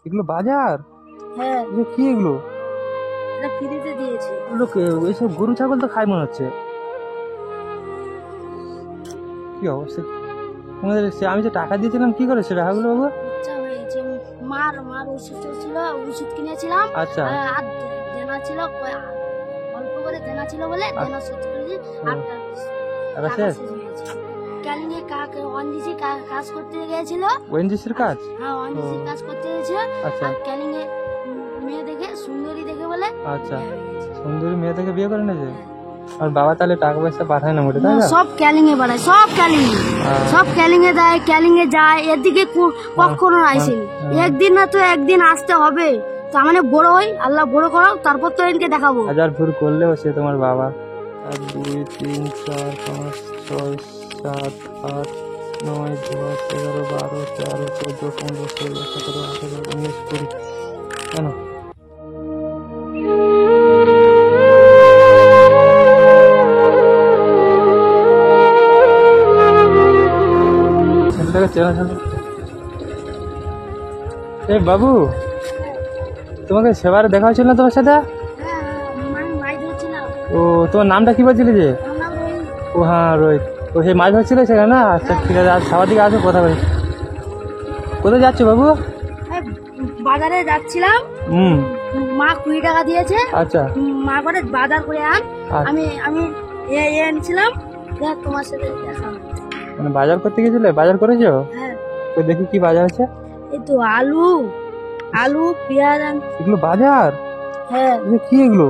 এগুলো বাজার? হ্যাঁ, এগুলো কি এগুলো? এটা ফ্রিতে দিয়েছে। এগুলো এইসব গরু ছাগল তো খায় মনে হচ্ছে। কি অবস্থা তোমাদের? আমি যে টাকা দিয়েছিলাম কি করে সে টাকাগুলো বাবু? ইচ্ছা হয়েছে, মার মার ওষুধ ছিল, ওষুধ কিনেছিলাম। আচ্ছা আর দেনা ছিল, অল্প করে দেনা ছিল বলে দেনা শোধ করেছি। আর টাকা টাকা শেষ? শেষ হয়েছে। ক্যালিংয়ে ওয়ানজিসি কাজ করতে গিয়েছিল। ওএনজিসির কাজ? হ্যাঁ, ওয়ানজিসি কাজ করতে গিয়েছিল। আচ্ছা আর ক্যালিংয়ে মেয়ে দেখে, সুন্দরী দেখে বলে আচ্ছা, বিয়ে হয়ে গেছে। সুন্দরী মেয়ে থেকে বিয়ে করে নিয়েছে। আর বাবা তাহলে টাকা পয়সা পাঠায় না মোটে, তাই না? সব ক্যালিংয়ে বাড়ায়, সব ক্যালিংয়ে, সব ক্যালিংয়ে দেয়, ক্যালিংয়ে যায়। এদিকে কখনো আসেনি। একদিন না তো একদিন আসতে হবে। তার মানে বড় হই, আল্লাহ বড় করো, তারপর তো এনকে দেখাবো। হাজার ভুল করলেও সে তোমার বাবা। 1 2 3 4 5 6 7 8 9 10 11 12 13 14 15 16 17 18 19 20। কেন ছেলেটাকে চেনা ছেলে? এই বাবু, তোমাকে সেবারে দেখা হয়েছিল না তোমার সাথে? ও, তোমার নামটা কি বলছিলে যে? ও হ্যাঁ, রোহিত। ও সেই মাছ ধরছিল সেখানে না? আচ্ছা ঠিক আছে, আজ সবার দিকে আসো, কথা বলি। কোথায় যাচ্ছ বাবু? বাজারে যাচ্ছিলাম। মা 20 টাকা দিয়েছে। আচ্ছা মা করে বাজার করে আন। আচ্ছা। আমি আমি এনেছিলাম। তোমার সাথে দেখা। মানে বাজার করতে গেছিলে? বাজার করেছো? হ্যাঁ, তো দেখি কি বাজার আছে। এই তো আলু, পেঁয়াজ। এগুলো বাজার? হ্যাঁ, এগুলো কি এগুলো?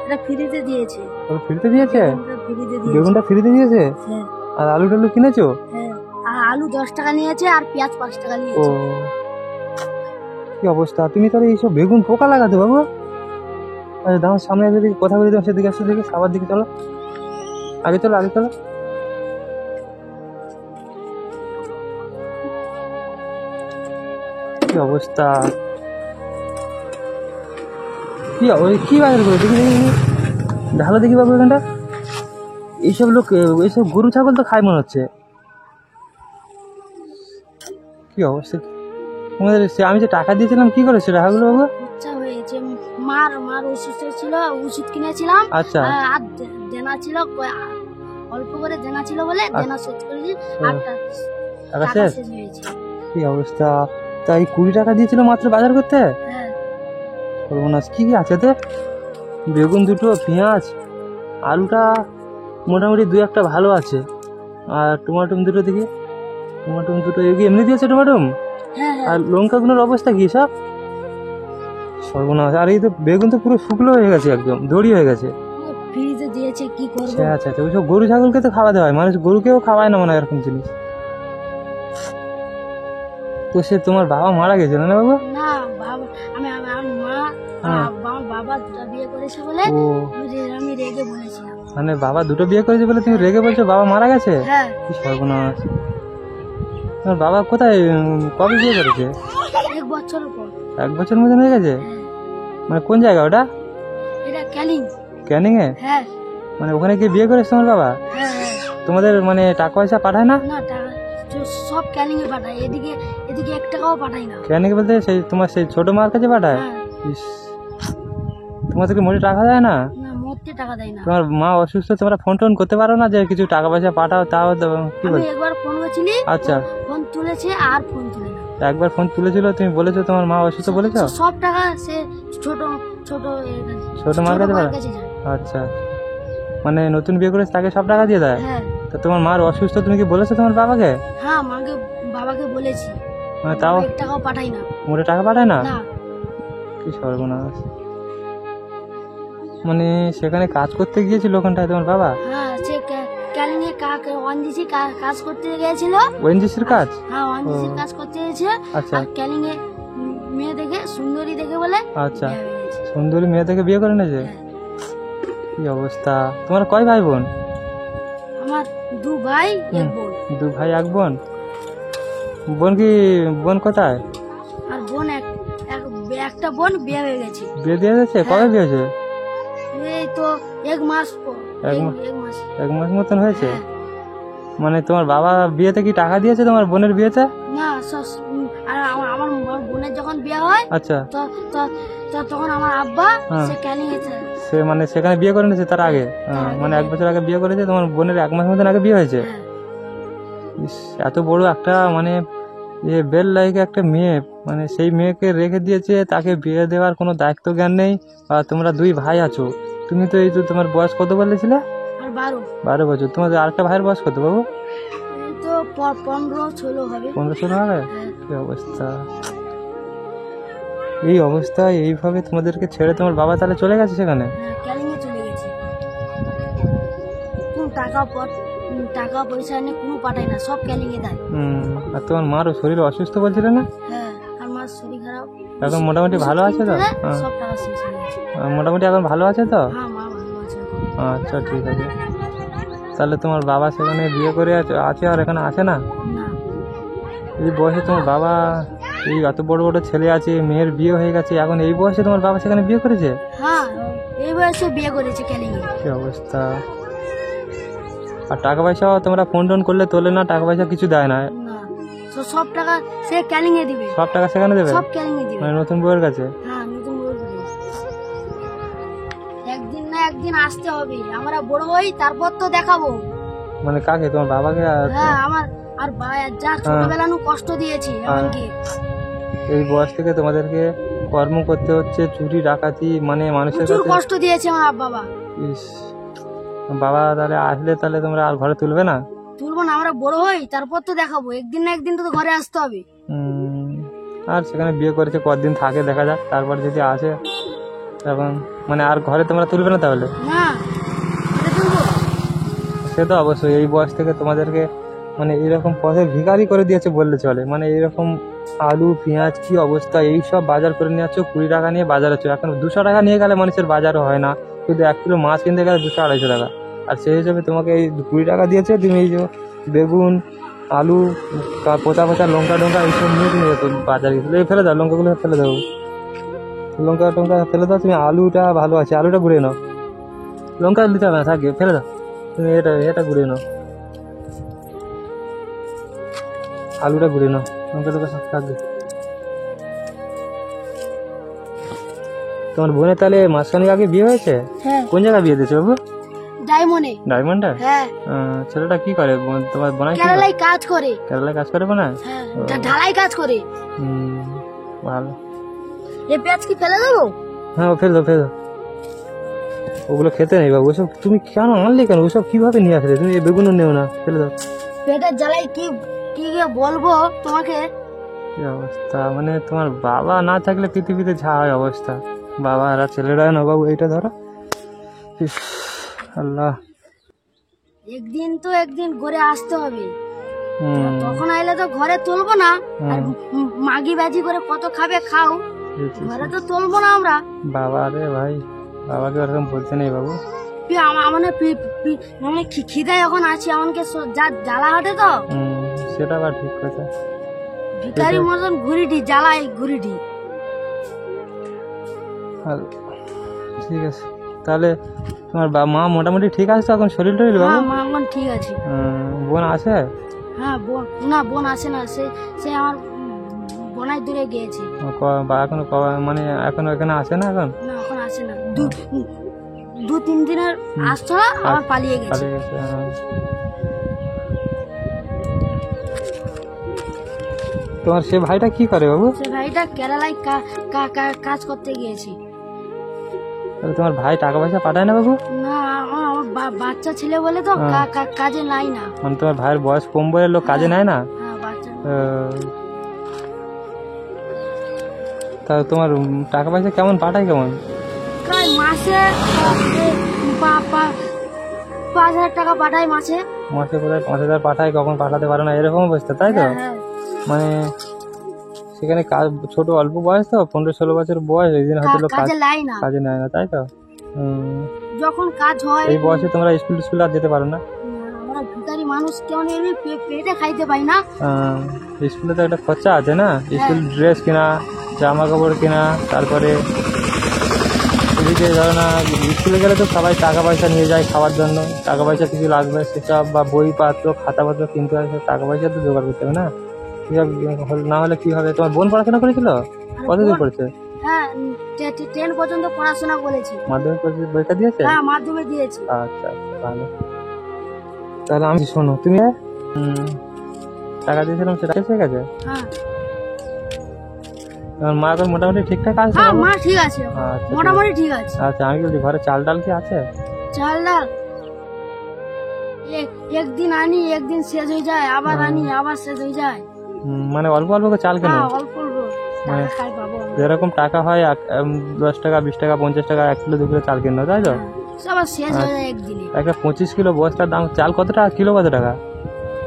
এটা ফ্রিতে দিয়েছে। ফ্রিতে দিয়েছে? ফ্রিতে দিয়েছে। বেগুনটা ফ্রিতে দিয়েছে? হ্যাঁ, আর আলু টালু কিনেছো? হ্যাঁ। আর আলু 10 টাকা নিয়েছে, আর পেঁয়াজ 5 টাকা ও, নিয়েছে। কি অবস্থা! তুমি তাহলে এইসব বেগুন পোকা লাগাতে বাবু? আচ্ছা দাও, সামনে আগে দিকে কথা বলি, তোমার সেদিকে আসো, দিকে সাবার দিকে চলো, আগে চলো, আগে চলো। কি অবস্থা! কি বাজার করে দেখি দেখি দেখি। ঢালো দেখি বাবু এখানটা। এইসব লোক, এইসব গরু ছাগল তো খায় মনে হচ্ছে। কি অবস্থা তোমাদের? আমি যে টাকা দিয়েছিলাম কি করে সে টাকাগুলো বাবু? ইচ্ছা হয়েছে, মার ওষুধ ছিল, ওষুধ কিনেছিলাম। আচ্ছা আর দেনা ছিল, অল্প করে দেনা ছিল বলে দেনা শোধ করেছি। আর টাকা টাকা শেষ? শেষ হয়েছে। কি অবস্থা! তাই 20 টাকা দিয়েছিল মাত্র বাজার করতে? হ্যাঁ, সর্বনাশ! কি কি আছে তো? বেগুন দুটো, পেঁয়াজ, আলুটা মোটামুটি 2-1টা ভালো আছে। আর টমাটম দুটো দেখি, টমাটম দুটো এমনি দিয়েছে টমাটম? হ্যাঁ, আর লঙ্কাগুলোর অবস্থা কি সব? সর্বনাশ! আর এই তো বেগুন তো পুরো শুকনো হয়ে গেছে, একদম দড়ি হয়ে গেছে। ফ্রিজে দিয়েছে, কি করবো? আচ্ছা আচ্ছা আচ্ছা, ওইসব গরু ছাগলকে তো খাওয়াতে হয়, মানুষ গরুকেও খাওয়ায় না মনে হয় এরকম জিনিস। তো সে তোমার বাবা মারা গেছিল না বাবু? না, বাবা, আমার মা, আমার বাবা দুটো বিয়ে করেছে বলে ও, আমি রেগে বলেছিলাম। মানে বাবা দুটো বিয়ে করেছে বলে তুমি রেগে বলছো বাবা মারা গেছে? হ্যাঁ, কি সর্বনাশ! তোমার বাবা কোথায়, কবে বিয়ে করেছে? 1 বছর পর। 1 বছর মতন হয়ে গেছে? মানে কোন জায়গা ওটা? এটা ক্যানিং। ক্যানিং এ? হ্যাঁ, মানে ওখানে গিয়ে বিয়ে করেছে তোমার বাবা? হ্যাঁ, হ্যাঁ। তোমাদের মানে টাকা পয়সা পাঠায় না? না, টাকা সব ক্যানিং এ পাঠায়, এদিকে 1 টাকাও পাঠায় না। ক্যানিং এ বলতে সেই তোমার সেই ছোট মার কাছে পাঠায়? হ্যাঁ, ইস, তোমাদেরকে মোটে টাকা দেয় না? না, মোটে টাকা দেয় না। তোমার মা অসুস্থ, তোমরা ফোন টোন করতে পারো না যে কিছু টাকা পয়সা পাঠাও? তাও কি আমি বল? একবার ফোন করেছিলি, আচ্ছা, ফোন তুলেছে আর ফোন তুলে না। একবার ফোন তুলেছিল, তুমি বলেছো তোমার মা অসুস্থ বলেছো? সব টাকা সে ছোট ছোট ছোট মার কাছে পাঠায়? যায়। আচ্ছা, মানে নতুন বিয়ে করেছে তাকে সব টাকা দিয়ে দেয়? হ্যাঁ, তো তোমার মার অসুস্থ তুমি কি বলেছো তোমার বাবাকে? হ্যাঁ, বাবাকে বলেছি। মানে তাও 1 টাকাও পাঠাই না। মোটে টাকা পাঠায় না? না, কি সর্বনাশ! মানে সেখানে কাজ করতে গিয়েছিল ওখানটায় তোমার বাবা? হ্যাঁ, সে ক্যানিং এ ওয়ানজিসি কাজ করতে গিয়েছিল। ওএনজিসির কাজ? হ্যাঁ, ওয়ানজিসি কাজ করতে গিয়েছে। আচ্ছা আর ক্যানিং এ মেয়ে দেখে, সুন্দরী দেখে বলে আচ্ছা, বিয়ে হয়ে গেছে। সুন্দরী মেয়ে থেকে বিয়ে করে নিয়েছে? হ্যাঁ। কি অবস্থা! তোমার কয় ভাই বোন? আমার 2 ভাই, 1 বোন। 2 ভাই 1 বোন? বোন কোথায়? আর বোন একটা বোন বিয়ে হয়ে গেছে। বিয়ে দিয়ে গেছে? কবে বিয়ে হয়েছে? এই তো 1 মাস পর। এক মাস? 1 মাস। 1 মাস মতন হয়েছে? হ্যাঁ। মানে তোমার বাবা বিয়েতে কি টাকা দিয়েছে তোমার বোনের বিয়েতে? না, আমার বোনের যখন বিয়ে হয় আচ্ছা, তো তো- তো তখন আমার আব্বা হ্যাঁ। সে ক্যানিং এসে সে মানে সেখানে বিয়ে করে নিয়েছে তার আগে? মানে 1 বছর আগে বিয়ে করেছে, তোমার বোনের 1 মাস মতন আগে বিয়ে হয়েছে? হ্যাঁ। ইস, এত বড় একটা মানে বেল লাইকে একটা মেয়ে, মানে সেই মেয়েকে রেখে দিয়েছে, তাকে বিয়ে দেওয়ার কোনো দায়িত্ব জ্ঞান নেই। আর তোমরা 2 ভাই আছো, তুমি তো এই তো তোমার বয়স কত বলেছিলে? আর 12 12 বছর। তোমাদের আরেকটা ভাইয়ের বয়স কত বাবু? এই তো 15-16 হবে। 15-16 হবে? হ্যাঁ। কি অবস্থা! এই অবস্থায় এইভাবে তোমাদেরকে ছেড়ে তোমার বাবা তাহলে চলে গেছে সেখানে? হ্যাঁ, ক্যানিং এ চলে গেছে। কোনো টাকা পয়সা নিয়ে কোনো পাঠায় না, সব ক্যানিং এ দেয়। আর তোমার মারও শরীর অসুস্থ বলছিলে না? হ্যাঁ, আমার শরীর খারাপ। এখন মোটামুটি ভালো আছে তো? হ্যাঁ, হ্যাঁ। সব টাকা শেষ হয়ে গেছে। মোটামুটি এখন ভালো আছে তো? হ্যাঁ, মা ভালো আছে এখন। আচ্ছা, ঠিক আছে। তাহলে তোমার বাবা সেখানে বিয়ে করে আছে আর এখানে আসে না? না, এই বয়সে তোমার বাবা, এই এত বড় বড় ছেলে আছে, মেয়ের বিয়ে হয়ে গেছে, এখন এই বয়সে তোমার বাবা সেখানে বিয়ে করেছে? হ্যাঁ, এই বয়সে বিয়ে করেছে ক্যানিং এ। কি অবস্থা! আর টাকা পয়সাও তোমরা ফোন টোন করলে তোলে না, টাকা পয়সা কিছু দেয় না? না, তো সব টাকা সে ক্যানিং এ দিবে। সব টাকা সেখানে দেবে? সব ক্যানিং এ দিবে। মানে নতুন বউয়ের কাছে? হ্যাঁ, নতুন বউ দিবে। একদিন না একদিন আসতে হবে, আমরা বড় হই তারপর তো দেখাবো। মানে কাকে, তোমার বাবাকে? হ্যাঁ, আমার আর যা ছোটবেলা নু কষ্ট দিয়েছি এমনকি এই বয়স থেকে তোমাদেরকে কর্ম করতে হচ্ছে, চুরি ডাকাতি, মানে মানুষের প্রচুর কাছে। কষ্ট দিয়েছে আমার বাবা। ইস, বাবা তাহলে আসলে তাহলে তোমরা আর ঘরে তুলবে না? তুলবো না, আমরা বড় হই তারপর তো দেখাবো। একদিন না একদিন তো ঘরে আসতে হবে। আর সেখানে বিয়ে করেছে, কতদিন থাকে দেখা যাক, তারপর যদি আসে তখন মানে আর ঘরে তোমরা তুলবে না তাহলে? না, ঘরে তুলবো। সে তো অবশ্যই। এই বয়স থেকে তোমাদেরকে মানে এরকম পথে ভিখারি করে দিয়েছে বললে চলে। মানে এরকম আলু পেঁয়াজ কি অবস্থা, এই সব বাজার করে নিয়ে যাচ্ছ, 20 টাকা নিয়ে বাজার হচ্ছে। এখন 200 টাকা নিয়ে গেলে মানুষের বাজারও হয় না, কিন্তু 1 কিলো মাছ কিনতে গেলে 200-250 টাকা। আর সেই হিসাবে তোমাকে এই 20 টাকা দিয়েছে, তুমি এই যে বেগুন, আলু, পচা পচা লঙ্কা টঙ্কা এইসব নিয়ে তুমি বাজারে গেছিলে। ফেলে দাও, লঙ্কাগুলো ফেলে দাও, লঙ্কা টঙ্কা ফেলে দাও। তুমি আলুটা ভালো আছে, আলুটা ঘুরে নাও, লঙ্কা দিতে হবে না, থাকবে, ফেলে দাও। তুমি এটা ঘুরে নাও, আলুটা ঘুরে নাও, লঙ্কা টঙ্কা সব থাকবে। তোমার বোনের তাহলে মাসখানেক আগে বিয়ে হয়েছে? হ্যাঁ, কোন জায়গায় বিয়ে দিয়েছে বাবু? ডায়মন্ডে। ডায়মন্ডে? হ্যাঁ, ছেলেটা কি করে তোমার বোনাই? কেরালায় কাজ করে। কেরালায় কাজ করে বোনায়? হ্যাঁ, ঢালাই কাজ করে। ভালো। এই পেঁয়াজ কি ফেলে দেবো? হ্যাঁ, ফেলে দাও, ফেলে দাও, ওগুলো খেতে নেই বাবু। ওসব তুমি কেন আনলে, কেন ওসব কিভাবে নিয়ে আসলে? তুমি এই বেগুনও নেও না, ফেলে দাও। পেটের জ্বালাই কি কি বলবো তোমাকে। কি অবস্থা! মানে তোমার বাবা না থাকলে পৃথিবীতে যা হয় অবস্থা। বাবা আর ছেলেরা না বাবু, এইটা ধরো। ইস, আল্লাহ। একদিন তো একদিন ঘরে আসতে হবে। তখন আইলে তো ঘরে তুলবো না। আর মাগি বাজি করে কত খাবে খাও, ঘরে তো তুলবো না আমরা। বাবা রে ভাই, বাবাকে ওরকম বলতে নেই বাবু। মানে খিদে যখন আছি এমনকি যা জ্বালা হাটে তো সেটা আবার ঠিক কথা। ভিখারি মতন ঘুরিটি জ্বালাই ঘুরিটি। ঠিক আছে, তাহলে তোমার মা মোটামুটি ঠিক আছে তো এখন, শরীর টরীর বাবু? হ্যাঁ, মা এখন ঠিক আছে। বোন আছে? হ্যাঁ, বোন আসে না, সে আমার বোনাই দূরে গিয়েছে। এখনো মানে এখনো এখানে আসে না এখন? না, এখন আসে না। 2-3 দিনের আসতো না, আমার পালিয়ে গেছে। তোমার সে ভাইটা কি করে বাবু? সে ভাইটা কেরালায় কাজ করতে গিয়েছে। তোমার ভাই টাকা পয়সা পাঠায় না বাবু? না, আমার বাচ্চা ছেলে বলে তো কাজে নাই না। মানে তোমার ভাইয়ের বয়স কম বলে লোক কাজে নেয় না? হ্যাঁ, বাচ্চা। তা তোমার টাকা পয়সা কেমন পাঠায়, কেমন? মাসে 5,000 টাকা পাঠায় মাসে। মাসে কোথায় 5,000 পাঠায়, কখন পাঠাতে পারে না, এরকম অবস্থা, তাই তো? হ্যাঁ। মানে সেখানে কাজ, ছোট অল্প বয়স তো, 15-16 বছর বয়স, এই দিন হয়তো লোক কাজে নেয় না, তাই তো? যখন কাজ হয় এই বয়সে তোমরা স্কুল আর যেতে পারো না? আমরা ভিখারি মানুষ, কেমন পেটে খাইতে পাই না। স্কুলে তো একটা খরচা আছে না, স্কুল ড্রেস কেনা, জামা কাপড় কেনা, তারপরে এদিকে ধরো না, স্কুলে গেলে তো সবাই টাকা পয়সা নিয়ে যায় খাওয়ার জন্য, টাকা পয়সা কিছু লাগবে সেসব, বা বই পাত্র খাতাপত্র কিনতে হয়, টাকা পয়সা তো জোগাড় করতে হবে না? কিভাবে না হলে কি হবে? তোমার বোন পড়াশোনা করেছিল? কতদূর পড়েছে? হ্যাঁ 10 পর্যন্ত পড়াশোনা করেছি। মাধ্যমিক পরীক্ষা দিয়েছে? হ্যাঁ মাধ্যমিক দিয়েছি। আচ্ছা ভালো। তাহলে আমি শোনো, তুমি টাকা দিয়েছিলাম সেটা এসে গেছে? হ্যাঁ তোমার মা এখন মোটামুটি ঠিকঠাক আছে? হ্যাঁ মা ঠিক আছে, আচ্ছা, মোটামুটি ঠিক আছে। আচ্ছা আমি বলছি ঘরে চাল ডাল কি আছে? চাল ডাল একদিন আনি, একদিন শেষ হয়ে যায়, আবার আনি, আবার শেষ হয়ে যায়। মানে অল্প অল্প করে চাল কেন? হ্যাঁ অল্প অল্প টাকা খাই পাবো। যেরকম টাকা হয় 10 টাকা 20 টাকা 50 টাকা 1 কিলো 2 কিলো চাল কিনো, তাই তো? সব শেষ হয়ে যায় একদিনে। একটা 25 কিলো বস্তার দাম চাল কত টাকা কিলো? কত টাকা?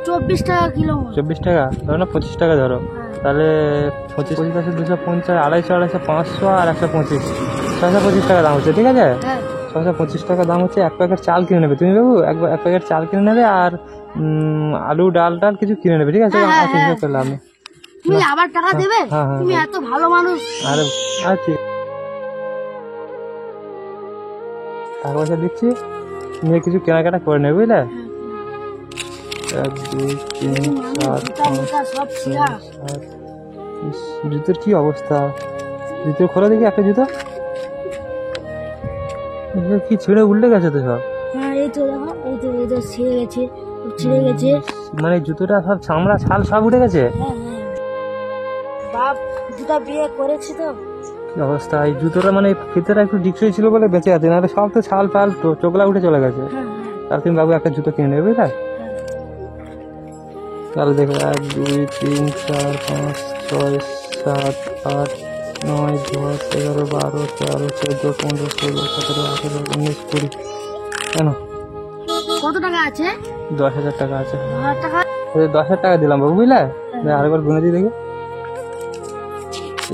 24 টাকা কিলো। 24 টাকা ধরো না, 25 টাকা ধরো, তাহলে 25 আছে 250, 250, 500 আর 125, 625 টাকা দাম হচ্ছে, ঠিক আছে? হ্যাঁ 625 টাকা দাম হচ্ছে। 1 প্যাকেট চাল কিনে নেবে তুমি বাবু, এক প্যাকেট চাল কিনে নেবে আর আলু ডাল টাল কিছু কিনে নেবে, ঠিক আছে? হিসেব করলাম আমি। তুমি আবার টাকা দেবে? হ্যাঁ হ্যাঁ তুমি এত ভালো মানুষ। আরে ঠিক টাকা পয়সা দিচ্ছি, নিয়ে কিছু কেনাকাটা করে নেবে, বুঝলে? 1 2 3 4 5 সব ছিঁড়া। 7। জুতোর কি অবস্থা? জুতো খোলা দেখি একটা জুতো, কি ছিঁড়ে উল্টে গেছে তো সব। হ্যাঁ এই তো দেখো, এই তো ছিঁড়ে গেছে, ছিঁড়ে গেছে। মানে জুতোটা সব চামড়া ছাল সব উঠে গেছে। হ্যাঁ হ্যাঁ বাপ দুটা বিয়ে করেছি তো। কি অবস্থা! এই জুতোটা মানে ফিতেটা একটু ডিক্সই ছিল বলে বেঁচে আছে, নাহলে সব তো ছাল ফাল চোখলা উঠে চলে গেছে। হ্যাঁ তাহলে তুমি বাবু একটা জুতো কিনে নেবে, বুঝলে? তাহলে দেখো 1 2 3 4 5 6 7 8 9 10 11 12 13 14 15 16 17 18 19 20। কেন? কত টাকা আছে? 10,000 টাকা আছে। 1000 টাকা। 10,000 টাকা দিলাম বাবু, বুঝলে? আরেকবার গুনে দিই দেখি।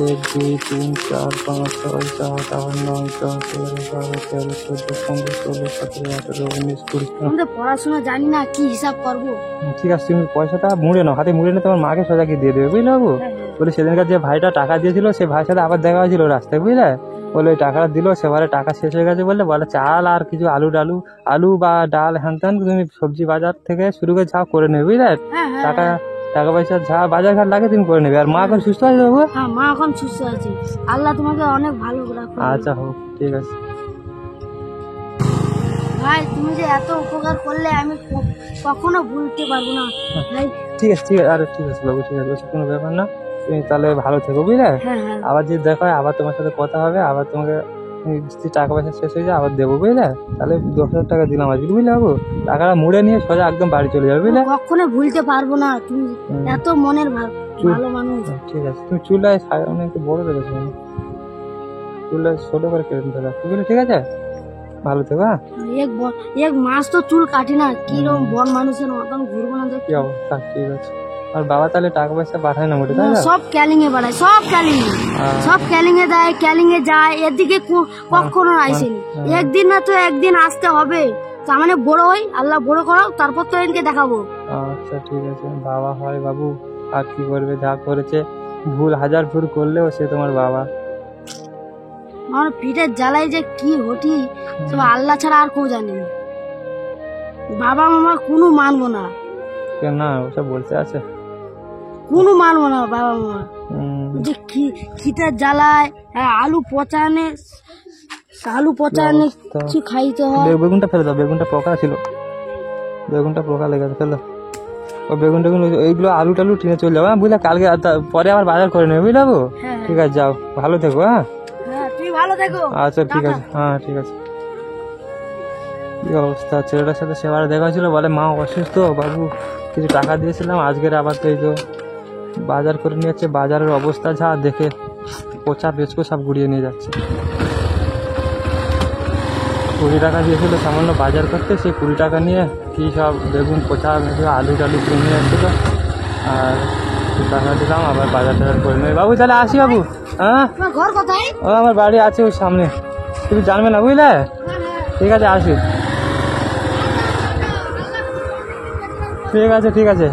1 2 3 4 5 6 7 8 9 10 11 12 13 14 15 16 17 18 19 20। আমি তো পড়াশোনা জানি না, কি হিসাব করবো? ঠিক আছে, তুমি পয়সাটা মুড়ে নাও, হাতে মুড়ে নিয়ে তোমার মাকে সোজা গিয়ে দিয়ে দেবে, বুঝলে বাবু? বলে সেদিনকার যে ভাইটা টাকা দিয়েছিল সে ভাইয়ের সাথে আবার দেখা হয়েছিল রাস্তায়, বুঝলে? বলে ওই টাকাটা দিল, সেবারে টাকা শেষ হয়ে গেছে বলে চাল আর কিছু আলু বা ডাল হ্যান ত্যান তুমি সবজি বাজার থেকে শুরু করে যা করে নেবে, বুঝলে? টাকা পয়সা যা বাজার ঘাট লাগে তুমি করে নেবে। আর মা এখন সুস্থ আছে বাবু? হ্যাঁ মা এখন সুস্থ আছে, আল্লাহ তোমাকে অনেক ভালো রাখো। আচ্ছা হোক, ঠিক আছে। ভাই তুমি যে এত উপকার করলে আমি কখনো ভুলতে পারবো না ভাই। ঠিক আছে আরে ঠিক আছে বাবু, ঠিক আছে, কোনো ব্যাপার না। তুমি তাহলে ভালো থেকো, বুঝলে? হ্যাঁ হ্যাঁ আবার যদি দেখা হয় আবার তোমার সাথে কথা হবে, আবার তোমাকে যদি টাকা পয়সা শেষ হয়ে যায় আবার দেবো, বুঝলে? তাহলে 10,000 টাকা দিলাম আজকে, বুঝলে বাবু? টাকাটা মুড়ে নিয়ে সোজা একদম বাড়ি চলে যাবে, বুঝলে? কখনো ভুলতে পারবো না, তুমি এত মনের ভালো মানুষ। ঠিক আছে, তুমি চুলায় সাজানো একটু বড় রেখেছো, চুলায় ছোট করে কেটে নিতে হবে, বুঝলে? ঠিক আছে, ভালো থেকো। হ্যাঁ এক মাস তো চুল কাটি না, কিরকম বন মানুষের মতন ঘুরবো না তো। কি অবস্থা? ঠিক আছে। আর বাবা তাহলে টাকা পয়সা পাঠায় না মোটে, তাই না? সব ক্যালিং এ বাড়ায়, সব ক্যালিং এ দেয়, ক্যালিং এ যায়, এদিকে কখনো আইসেনি। একদিন না তো একদিন আসতে হবে, তার মানে বড় হই, আল্লাহ বড় করাও, তারপর তো এনকে দেখাবো। আচ্ছা ঠিক আছে, বাবা হয় বাবু, আর কি করবে? যা করেছে, ভুল হাজার ভুল করলেও সে তোমার বাবা। আমার পিঠের জ্বালায় যে কি হটি, সব আল্লাহ ছাড়া আর কেউ জানে না। বাবা মামা কোনো মানবো না, না ওসব বলতে আছে, কোনো মানবো না বাবা মামা। যে খিটের জ্বালায় আলু পচানে কিছু খাইতে হয়। বেগুনটা ফেলে দাও, বেগুনটা পোকা ছিল, বেগুনটা পোকা লেগেছে, ফেলে দাও। ও বেগুন টেগুন এইগুলো আলু টালু টিনে চলে যাবো, হ্যাঁ বুঝলে? কালকে পরে আবার বাজার করে নেবে, বুঝলে বাবু? ঠিক আছে, যাও, ভালো থেকো। হ্যাঁ তুই ভালো থেকো। আচ্ছা ঠিক আছে, হ্যাঁ ঠিক আছে। কি অবস্থা! ছেলেটার সাথে সেবারে দেখা ছিল, বলে মা অসুস্থ বাবু, কিছু টাকা দিয়েছিলাম, আজকের আবার তো এই তো বাজার করে নিয়ে যাচ্ছে। বাজারের অবস্থা যা দেখে পচা বেচকো সব গুড়িয়ে নিয়ে যাচ্ছে। 20 টাকা দিয়েছিল সামান্য বাজার করতে, সেই 20 টাকা নিয়ে কি সব বেগুন পচা আলু টালু কিনে নিয়ে যাচ্ছিল। আর টাকা দিলাম, আবার বাজার টাজার করে নেবে। বাবু তাহলে আসি বাবু। হ্যাঁ ঘর কোথায়? ও আমার বাড়ি আছে ওই সামনে, তুমি জানবে না, বুঝলে? ঠিক আছে, আসি। ঠিক আছে।